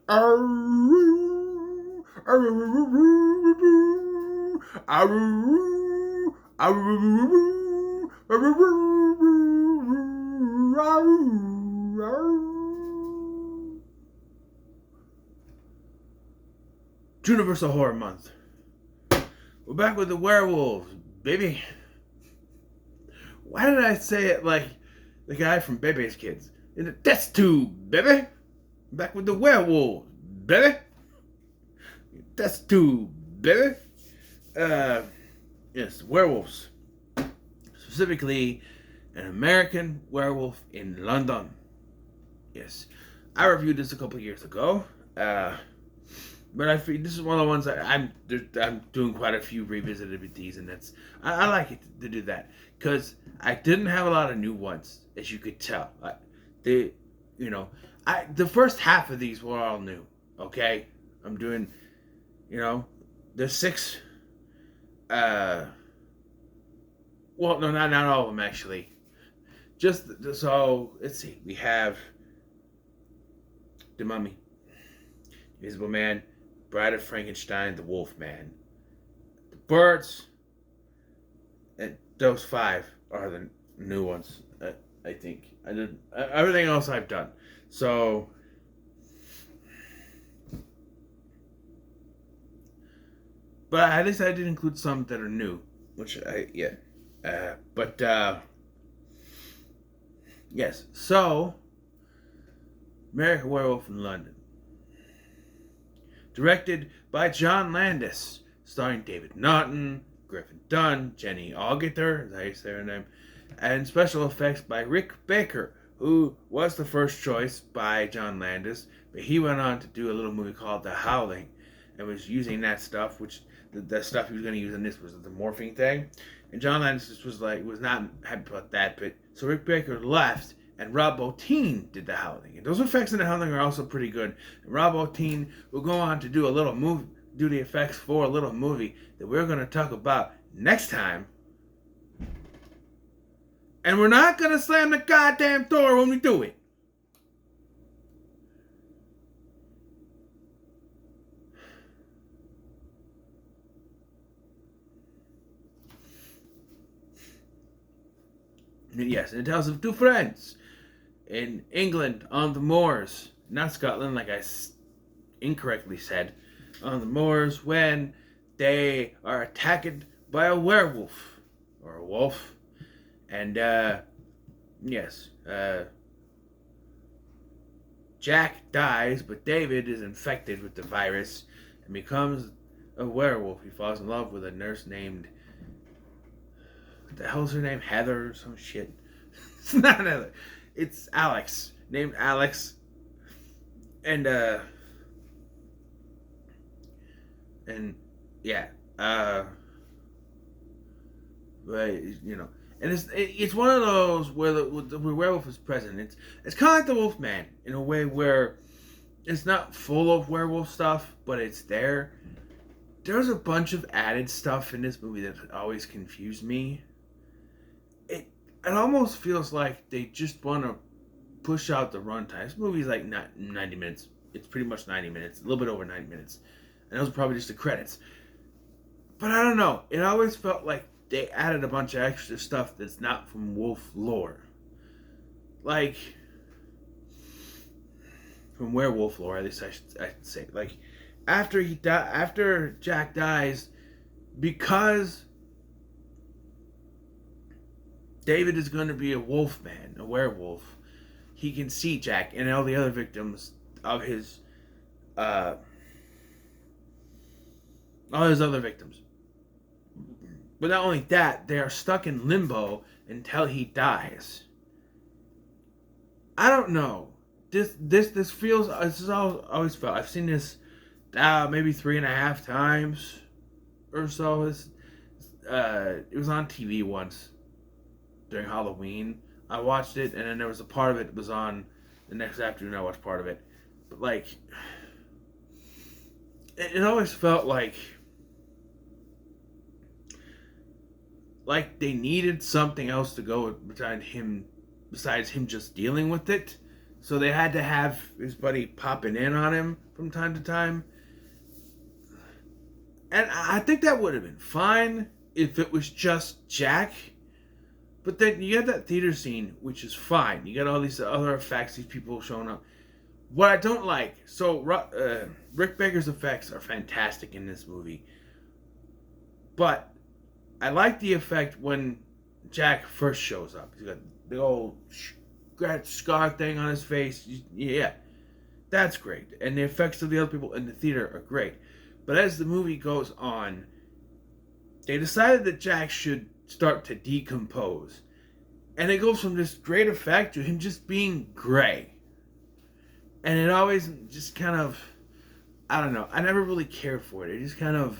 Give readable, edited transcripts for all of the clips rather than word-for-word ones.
Aroo, aroo, aroo, aroo, aroo. Juniversal Horror Month. We're back with the werewolves, baby. Why did I say it like the guy from Bebe's Kids? In the test tube, baby. Back with the werewolves, baby. Test tube, baby. Yes, werewolves. Specifically, an American werewolf in London. Yes, I reviewed this a couple years ago. But this is one of the ones I'm doing quite a few revisited with these, and I like it to do that because I didn't have a lot of new ones, as you could tell. The first half of these were all new. Okay, I'm doing, there's six. Well, no, not all of them actually. So let's see. We have the Mummy, Invisible Man, Bride of Frankenstein, the Wolf Man, the Birds, and those five are the new ones. I think I did everything else I've done. So, but at least I did include some that are new, which but yes. So, American Werewolf in London. Directed by John Landis, starring David Naughton, Griffin Dunn, Jenny Agutter, is that how you say her name, and special effects by Rick Baker, who was the first choice by John Landis, but he went on to do a little movie called The Howling, and was using that stuff, which the stuff he was going to use in this was the morphing thing, and John Landis was not happy about that, but so Rick Baker left, and Rob Bottin did The Howling. And those effects in The Howling are also pretty good. And Rob Bottin will go on to do do the effects for a little movie that we're going to talk about next time. And we're not going to slam the goddamn door when we do it. And yes, and it tells of two friends in England on the moors, not Scotland like I incorrectly said, on the moors when they are attacked by a werewolf or a wolf, and Jack dies, but David is infected with the virus and becomes a werewolf. He falls in love with a nurse named, what the hell's her name? Heather or some shit. It's not Heather. It's Alex, named Alex, and yeah, but and it's one of those where the werewolf is present. It's kind of like the Wolfman in a way where it's not full of werewolf stuff, but it's there. There's a bunch of added stuff in this movie that always confused me. It almost feels like they just want to push out the runtime. This movie's like not 90 minutes. It's pretty much 90 minutes, a little bit over 90 minutes. And those are probably just the credits. But I don't know. It always felt like they added a bunch of extra stuff that's not from wolf lore. Like, from werewolf lore, at least I should say. Like, after Jack dies, because David is going to be a wolf man, a werewolf, he can see Jack and all the other victims of all his other victims. But not only that, they are stuck in limbo until he dies. I don't know. This feels. This is always felt. I've seen this maybe 3.5 times or so. It was on TV once during Halloween. I watched it, and then there was a part of it that was on the next afternoon. I watched part of it, but like, it always felt like they needed something else to go besides him just dealing with it. So they had to have his buddy popping in on him from time to time. And I think that would have been fine if it was just Jack. But then you have that theater scene, which is fine. You got all these other effects, these people showing up. What I don't like, so Rick Baker's effects are fantastic in this movie. But I like the effect when Jack first shows up. He's got the old scar thing on his face. Yeah, that's great. And the effects of the other people in the theater are great. But as the movie goes on, they decided that Jack should start to decompose. And it goes from this great effect to him just being gray. And it always just kind of, I don't know, I never really cared for it. It just kind of,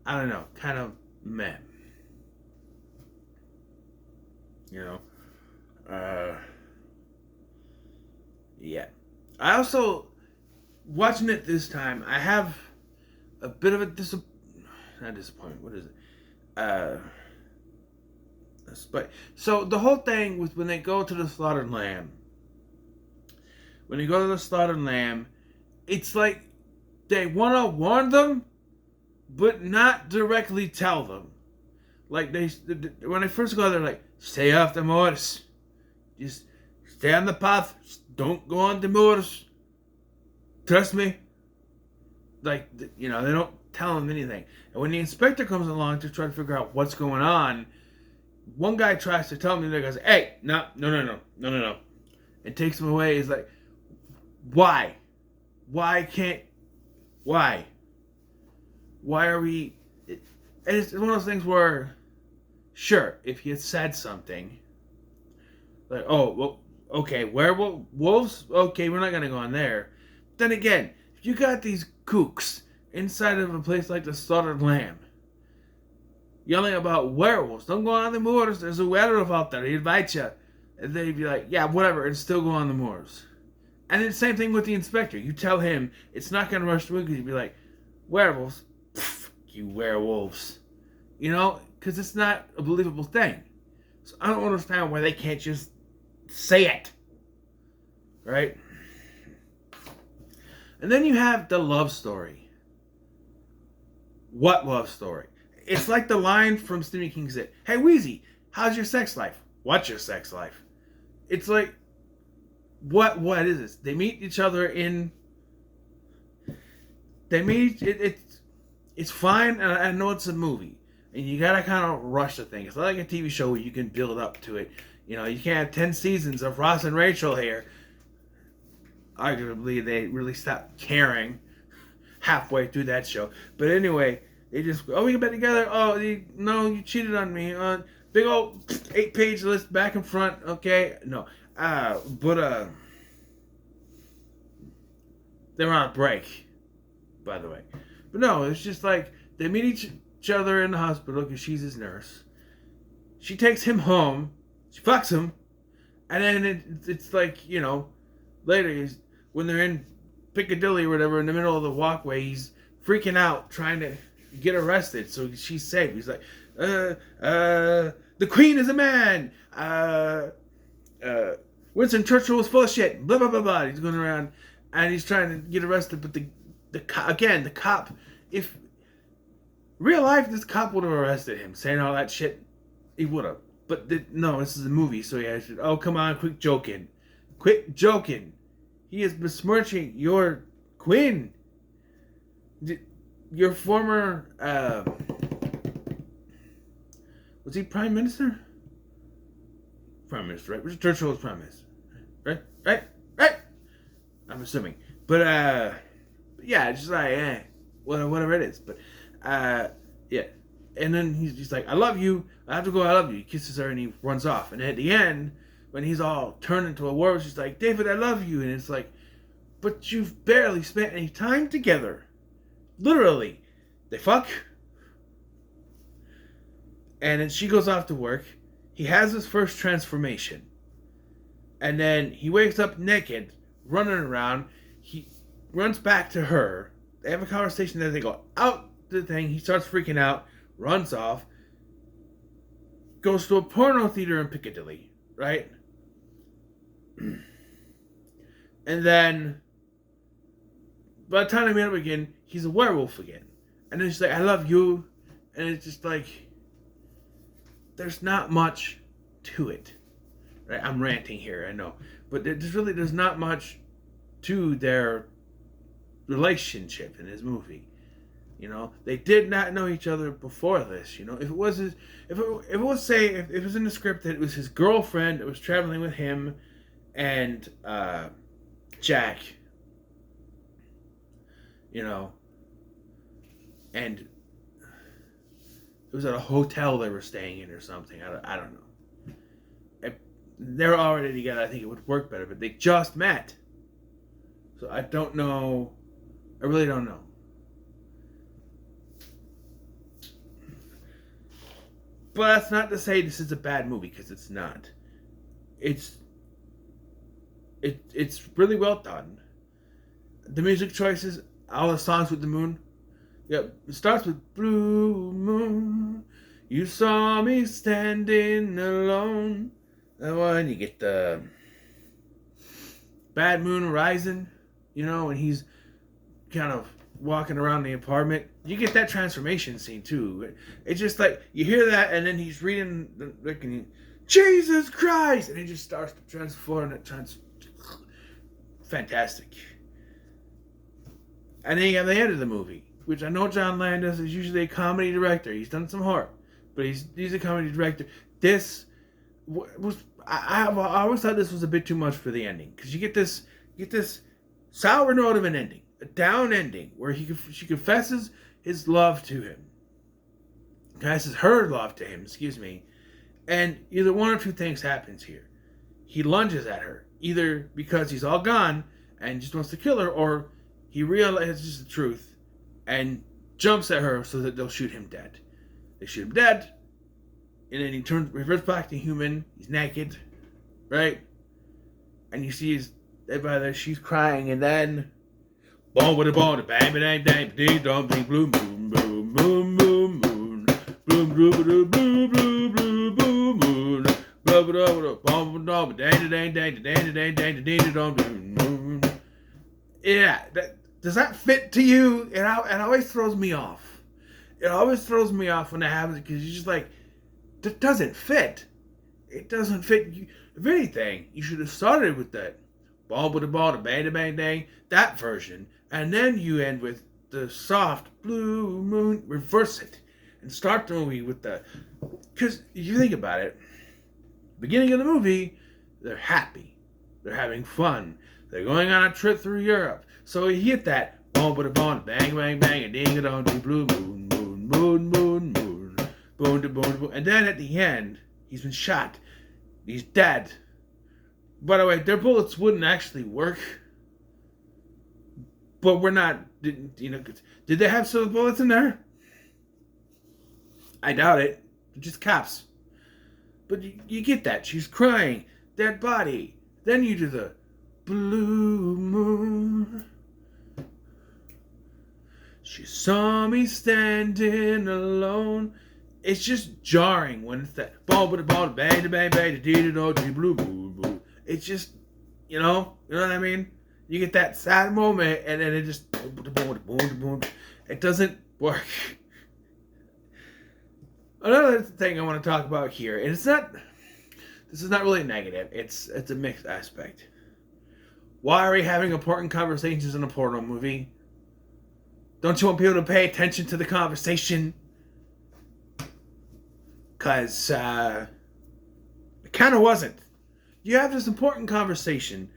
I don't know, kind of meh. You know? Yeah. I also, watching it this time, I have a bit of a not disappointment, what is it? So the whole thing with when they go to the slaughtered lamb, it's like they want to warn them, but not directly tell them. Like when they first go, they're like, "Stay off the moors, just stay on the path, don't go on the moors. Trust me." Like, you know, they don't tell them anything. And when the inspector comes along to try to figure out what's going on, one guy tries to tell me, the guy goes, "Hey, no," and takes him away. He's like, "Why? Why are we?" And it's one of those things where, sure, if he had said something, like, "Oh, well, okay, werewolves? Okay, we're not gonna go on there." Then again, if you got these kooks inside of a place like the Slaughtered Lamb, yelling about werewolves, "Don't go on the moors, there's a werewolf out there, he invites you." And they'd be like, "Yeah, whatever," and still go on the moors. And then same thing with the inspector. You tell him it's not going to rush through because he'd be like, "Werewolves? Pfft, you werewolves." You know, because it's not a believable thing. So I don't understand why they can't just say it. Right? And then you have the love story. What love story? It's like the line from Stephen King said, "Hey, Wheezy, how's your sex life?" "What's your sex life?" It's like, what is this? They meet each other it's fine, and I know it's a movie, and you gotta kind of rush the thing. It's not like a TV show where you can build up to it. You know, you can't have 10 seasons of Ross and Rachel here. Arguably, they really stopped caring halfway through that show. But anyway, they just, "Oh, we can get together. Oh, you cheated on me." Big old 8-page list back and front. Okay, no. But they were on a break, by the way. But no, it's just like they meet each other in the hospital because she's his nurse. She takes him home. She fucks him. And then it's like, you know, later when they're in Piccadilly or whatever in the middle of the walkway, he's freaking out trying to get arrested so she's safe. He's like, "The Queen is a man. Winston Churchill was full of shit." Blah, blah, blah, blah. He's going around and he's trying to get arrested. But the cop, if real life, this cop would have arrested him saying all that shit. He would have. But no, this is a movie. So yeah, "Oh, come on, quit joking. Quit joking. He is besmirching your queen. Your former, was he Prime Minister? Prime Minister, right? Winston Churchill was Prime Minister. Right? I'm assuming. But, yeah, it's just like, whatever it is. But, yeah. And then he's like, "I love you. I have to go, I love you." He kisses her and he runs off. And at the end, when he's all turned into a werewolf, she's like, "David, I love you." And it's like, but you've barely spent any time together. Literally. They fuck. And then she goes off to work. He has his first transformation. And then he wakes up naked, running around. He runs back to her. They have a conversation. Then they go out the thing. He starts freaking out, runs off, goes to a porno theater in Piccadilly, right? And then by the time they meet up again, he's a werewolf again. And then she's like, I love you. And it's just like, there's not much to it. Right? I'm ranting here, I know. But there's not much to their relationship in this movie. You know, they did not know each other before this. You know, if it was in the script that it was his girlfriend that was traveling with him and Jack, you know, and it was at a hotel they were staying in or something. I don't know. If they're already together, I think it would work better. But they just met, so I don't know. I really don't know. But that's not to say this is a bad movie, because it's not. It's really well done. The music choices, all the songs with the moon. Yep, it starts with Blue Moon. You saw me standing alone. That one, you get the Bad Moon Rising, you know, and he's kind of walking around the apartment. You get that transformation scene too. It's just like you hear that, and then he's reading the Jesus Christ, and he just starts to transform. Fantastic. And then you have the end of the movie, which I know John Landis is usually a comedy director. He's done some horror, but he's a comedy director. This was I always thought this was a bit too much for the ending, because you get this sour note of an ending, a down ending where she confesses his love to him, confesses her love to him. Excuse me, and either one or two things happens here. He lunges at her, either because he's all gone and just wants to kill her, or he realizes the truth and jumps at her so that they'll shoot him dead. They shoot him dead, and then he reverts back to human. He's naked, right? And you see his dead by there. She's crying, and then bong with a bong, bang bang bang, ding dong, ding blue moon, moon moon moon moon, blue blue blue blue blue blue blue moon, blah blah blah, bong bong, dang dang dang dang dang dang ding dong moon. Yeah, does that fit to you? It always throws me off. It always throws me off when that happens, because you're just like, that doesn't fit. It doesn't fit. If anything, you should have started with that ball with the ball, the bang, bang, bang, that version, and then you end with the soft blue moon. Reverse it and start the movie with the. Because if you think about it, beginning of the movie, they're happy, they're having fun, they're going on a trip through Europe. So you get that ball with the ball, bang, bang, bang, and ding it on the blue moon, moon, moon, moon, moon, boom, boom, boom, and then at the end, he's been shot. He's dead. By the way, their bullets wouldn't actually work. But we're not, did they have silver bullets in there? I doubt it. They're just cops. But you get that. She's crying. Dead body. Then you do the blue moon. She saw me standing alone. It's just jarring when it's that ball with the ball, bang, bang, bang, dee blue moon. It's just, you know what I mean? You get that sad moment, and then it just boom. It doesn't work. Another thing I want to talk about here, and this is not really negative. It's a mixed aspect. Why are we having important conversations in a porno movie? Don't you want people to pay attention to the conversation? Because it kind of wasn't. You have this important conversation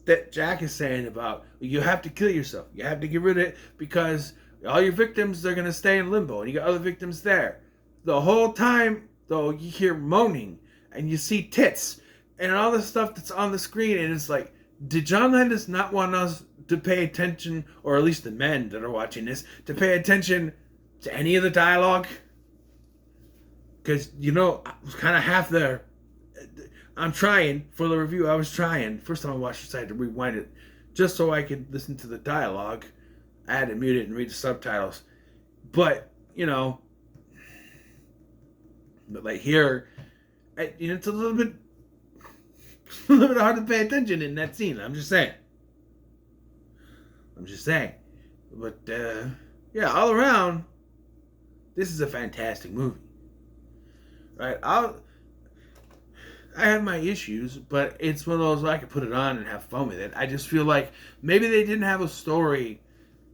that Jack is saying about you have to kill yourself. You have to get rid of it because all your victims, they're going to stay in limbo. And you got other victims there. The whole time, though, you hear moaning and you see tits and all the stuff that's on the screen. And it's like, did John Landis not want us to pay attention, or at least the men that are watching this, to pay attention to any of the dialogue? Because, I was kind of half there. I'm trying for the review. I was trying. First time I watched this, I had to rewind it just so I could listen to the dialogue. I had to mute it and read the subtitles. But, but like here, it's a little bit, a little bit hard to pay attention in that scene. I'm just saying. But, yeah, all around, this is a fantastic movie. Right? I have my issues, but it's one of those where I can put it on and have fun with it. I just feel like maybe they didn't have a story.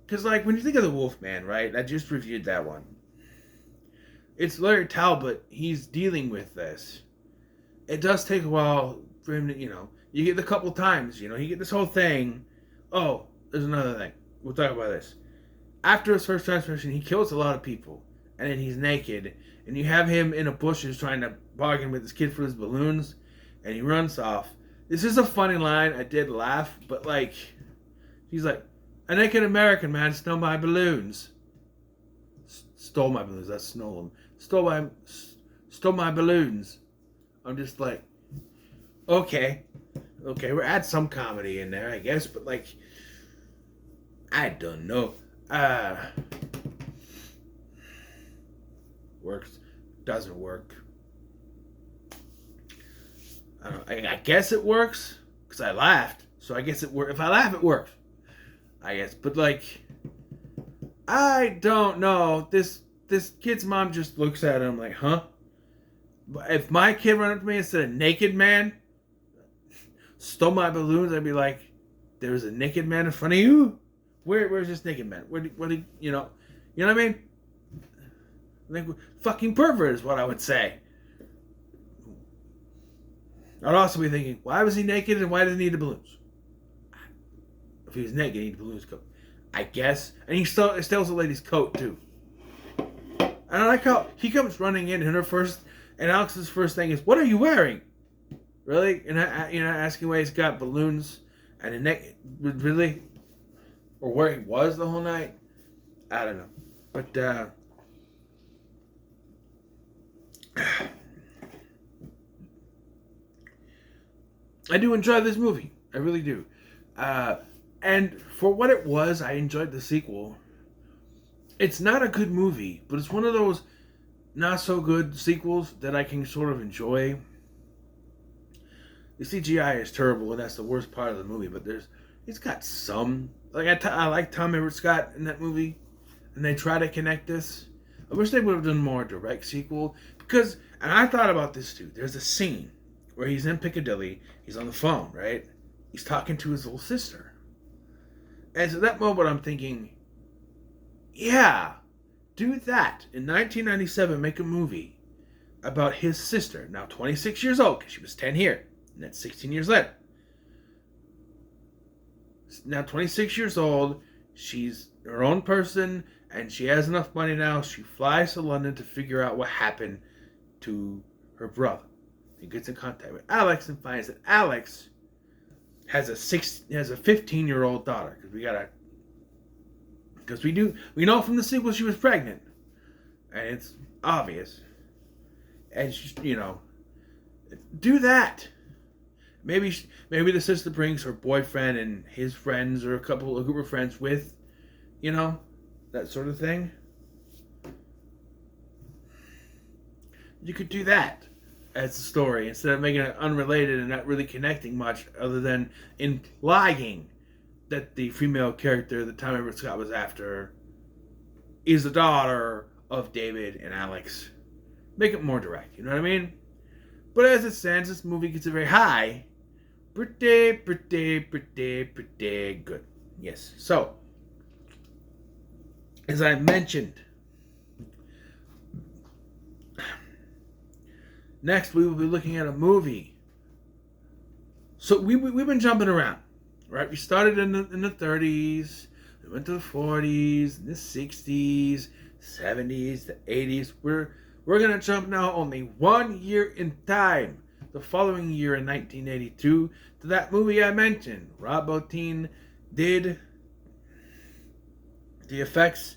Because, like, when you think of the Wolfman, right? I just reviewed that one. It's Larry Talbot. He's dealing with this. It does take a while for him to, you get the couple times, you get this whole thing. Oh, there's another thing. We'll talk about this. After his first transformation, he kills a lot of people. And then he's naked. And you have him in a bushes trying to bargain with this kid for his balloons. And he runs off. This is a funny line. I did laugh. But, like, he's like, a naked American man stole my balloons. Stole my balloons. That's stolen. Stole my balloons. I'm just like, okay, we're add some comedy in there, I guess, but like, I don't know. Works, doesn't work. I guess it works because I laughed, so I guess it works. If I laugh, it works, I guess. But like, I don't know. This kid's mom just looks at him like, huh? If my kid ran up to me and said, a naked man stole my balloons, I'd be like, there's a naked man in front of you? Where's this naked man? What you know what I mean? Like, fucking pervert is what I would say. I'd also be thinking, why was he naked and why did he need the balloons? If he was naked, he needed the balloons coat. I guess. And he steals the lady's coat, too. And I like how he comes running in and Alex's first thing is, what are you wearing? Really? And asking why he's got balloons and a neck. Really? Or where he was the whole night? I don't know. But, I do enjoy this movie. I really do. And for what it was, I enjoyed the sequel. It's not a good movie, but it's one of those not so good sequels that I can sort of enjoy. The CGI is terrible, and that's the worst part of the movie. But it's got some. Like I like Tom Everett Scott in that movie, and they try to connect this. I wish they would have done more direct sequel because, and I thought about this too. There's a scene where he's in Piccadilly. He's on the phone, right? He's talking to his little sister, and so at that moment I'm thinking, yeah. Do that. In 1997, make a movie about his sister, now 26 years old, because she was 10 here, and that's 16 years later. Now 26 years old, she's her own person, and she has enough money now, she flies to London to figure out what happened to her brother. He gets in contact with Alex and finds that Alex has a 15-year-old daughter, because we know from the sequel she was pregnant. And it's obvious. And, do that. Maybe the sister brings her boyfriend and his friends or a group of friends with, that sort of thing. You could do that as a story instead of making it unrelated and not really connecting much other than implying that the female character that Tom Everett Scott was after is the daughter of David and Alex. Make it more direct, you know what I mean? But as it stands, this movie gets a very high. Pretty good. Yes. So, as I mentioned, next we will be looking at a movie. So we've been jumping around. Right, we started in the 30s, we went to the 40s, the 60s, 70s, the 80s. We're gonna jump now only 1 year in time. The following year in 1982, to that movie I mentioned. Rob Bottin did the effects.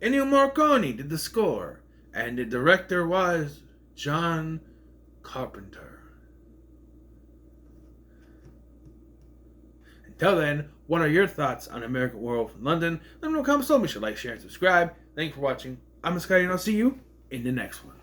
Ennio Morricone did the score, and the director was John Carpenter. Until then, what are your thoughts on American Werewolf in London? Let me know in the comments below. Make sure to like, share, and subscribe. Thank you for watching. I'm Scotty, and I'll see you in the next one.